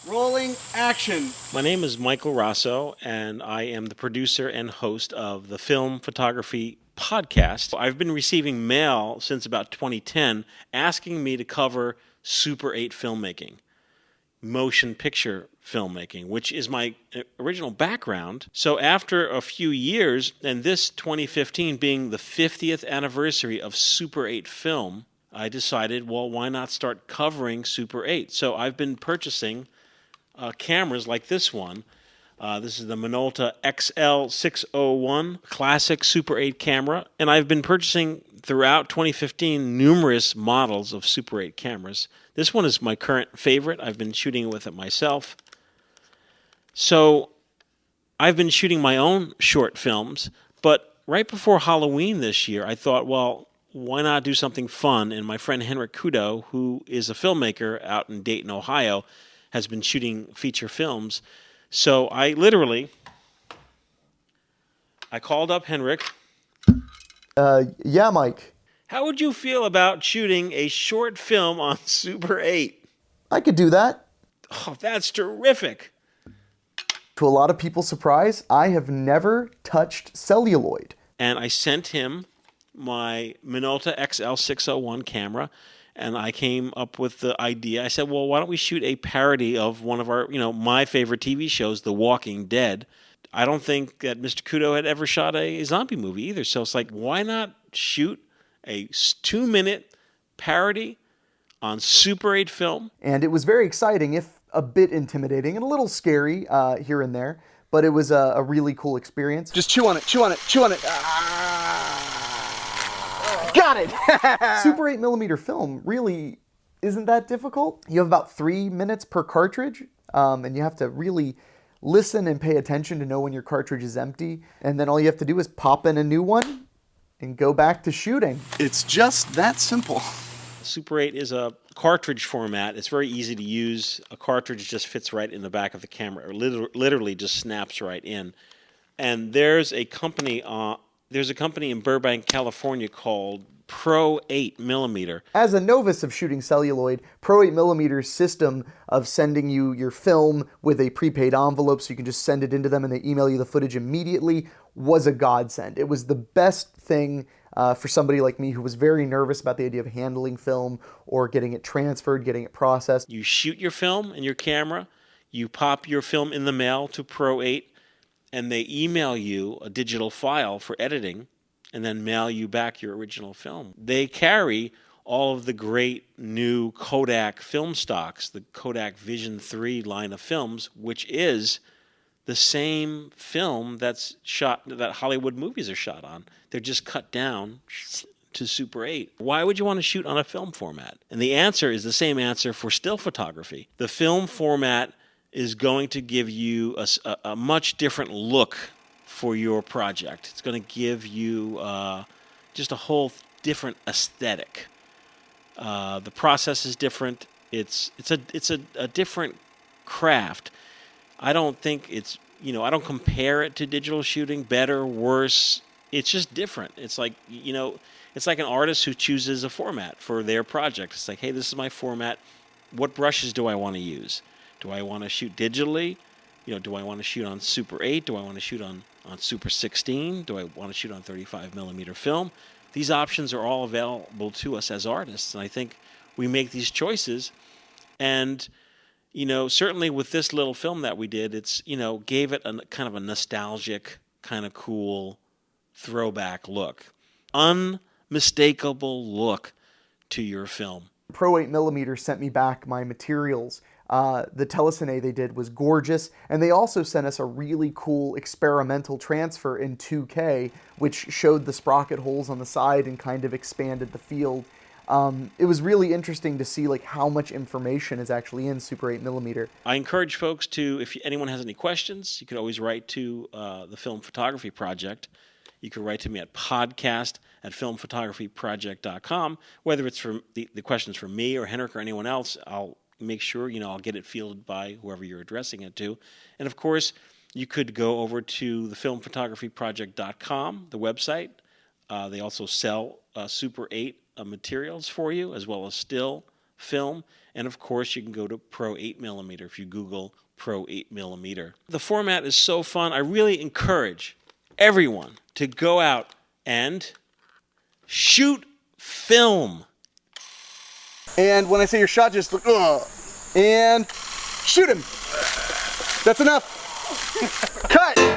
Rolling action. My name is Michael Raso, and I am the producer and host of the Film Photography Podcast. I've been receiving mail since about 2010 asking me to cover Super 8 filmmaking, motion picture filmmaking, which is my original background. So after a few years, and this 2015 being the 50th anniversary of Super 8 film, I decided, well, why not start covering Super 8? So I've been purchasing cameras like this one. This is the Minolta XL601 classic Super 8 camera, and I've been purchasing throughout 2015 numerous models of Super 8 cameras. This one is my current favorite. I've been shooting with it myself. So I've been shooting my own short films, but right before Halloween this year, I thought, well, why not do something fun? And my friend Henrique Couto, who is a filmmaker out in Dayton, Ohio, has been shooting feature films. So I called up Henrique. Yeah, Mike. How would you feel about shooting a short film on Super 8? I could do that. Oh, that's terrific. To a lot of people's surprise, I have never touched celluloid. And I sent him my Minolta XL601 camera, and I came up with the idea. I said, well, why don't we shoot a parody of one of our, my favorite TV shows, The Walking Dead. I don't think that Mr. Couto had ever shot a zombie movie either. So it's like, why not shoot a 2-minute parody on Super 8 film? And it was very exciting, if a bit intimidating and a little scary here and there, but it was a really cool experience. Just chew on it, chew on it, chew on it. Got it! Super 8mm film really isn't that difficult. You have about 3 minutes per cartridge, and you have to really listen and pay attention to know when your cartridge is empty. And then all you have to do is pop in a new one and go back to shooting. It's just that simple. Super 8 is a cartridge format. It's very easy to use. A cartridge just fits right in the back of the camera, or literally just snaps right in. And there's a company in Burbank, California called Pro 8mm. As a novice of shooting celluloid, Pro 8mm's system of sending you your film with a prepaid envelope so you can just send it into them and they email you the footage immediately was a godsend. It was the best thing for somebody like me who was very nervous about the idea of handling film or getting it transferred, getting it processed. You shoot your film in your camera, you pop your film in the mail to Pro 8, and they email you a digital file for editing and then mail you back your original film. They carry all of the great new Kodak film stocks, the Kodak Vision 3 line of films, which is the same film that's shot, that Hollywood movies are shot on. They're just cut down to Super 8. Why would you want to shoot on a film format? And the answer is the same answer for still photography. The film format is going to give you a much different look for your project. It's going to give you just a whole different aesthetic. The process is different. It's a different craft. I don't think it's, I don't compare it to digital shooting, better, worse. It's just different. It's like, it's like an artist who chooses a format for their project. It's like, hey, this is my format. What brushes do I want to use? Do I want to shoot digitally? Do I want to shoot on Super 8? Do I want to shoot on Super 16? Do I want to shoot on 35mm film? These options are all available to us as artists, and I think we make these choices. And, certainly with this little film that we did, it's, gave it a kind of a nostalgic, kind of cool throwback look. Unmistakable look to your film. Pro 8mm sent me back my materials. The telecine they did was gorgeous, and they also sent us a really cool experimental transfer in 2K, which showed the sprocket holes on the side and kind of expanded the field. It was really interesting to see how much information is actually in Super 8mm. I encourage folks to, if anyone has any questions, you could always write to the Film Photography Project. You could write to me at podcast@filmphotographyproject.com. Whether it's for the questions for me or Henrique or anyone else, I'll make sure, I'll get it fielded by whoever you're addressing it to. And of course, you could go over to the filmphotographyproject.com, the website. They also sell Super 8 materials for you, as well as still film. And of course, you can go to Pro 8mm if you Google Pro 8mm. The format is so fun. I really encourage everyone to go out and shoot film. And when I say your shot, just look, and shoot him. That's enough. Cut.